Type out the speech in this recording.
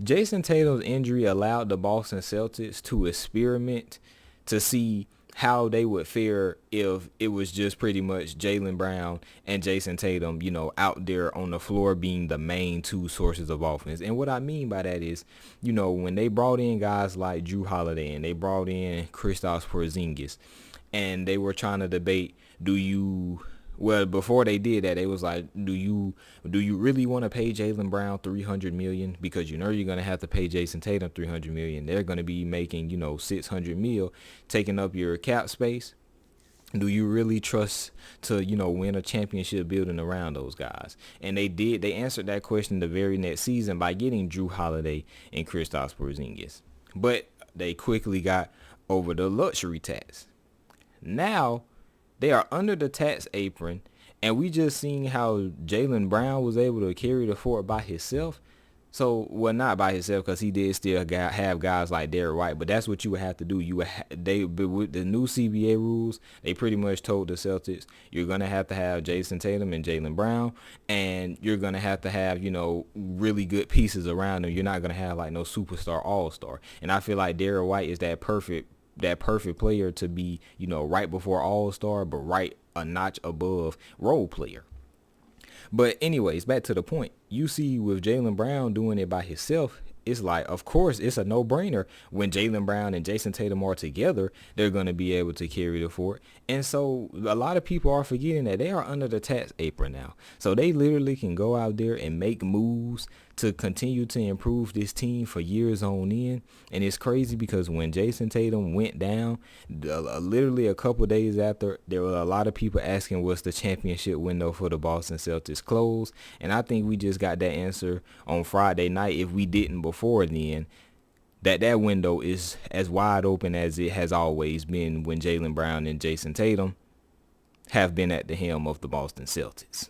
Jason Tatum's injury allowed the Boston Celtics to experiment to see how they would fare if it was just pretty much Jaylen Brown and Jason Tatum, out there on the floor being the main two sources of offense. And what I mean by that is, when they brought in guys like Drew Holiday and they brought in Kristaps Porzingis, and they were trying to debate, before they did that, it was like, do you really want to pay Jaylen Brown $300 million? Because you're going to have to pay Jason Tatum $300 million. They're going to be making, $600 million, taking up your cap space. Do you really trust to, win a championship building around those guys? And they did. They answered that question the very next season by getting Drew Holiday and Kristaps Porzingis. But they quickly got over the luxury tax. Now, they are under the tax apron, and we just seen how Jaylen Brown was able to carry the fort by himself. So, well, not by himself, because he did still have guys like Derrick White, but that's what you would have to do. With the new CBA rules, they pretty much told the Celtics, you're going to have Jason Tatum and Jaylen Brown, and you're going to have, really good pieces around them. You're not going to have like no superstar all-star. And I feel like Derrick White is that perfect player to be, right before all-star, but right a notch above role player. But anyways, back to the point. You see with Jaylen Brown doing it by himself, it's like, of course, it's a no-brainer when Jaylen Brown and Jason Tatum are together, they're going to be able to carry the fort. And so a lot of people are forgetting that they are under the tax apron now. So they literally can go out there and make moves to continue to improve this team for years on end. And it's crazy because when Jason Tatum went down, literally a couple days after, there were a lot of people asking what's the championship window for the Boston Celtics closed. And I think we just got that answer on Friday night, if we didn't before then, that window is as wide open as it has always been when Jaylen Brown and Jason Tatum have been at the helm of the Boston Celtics.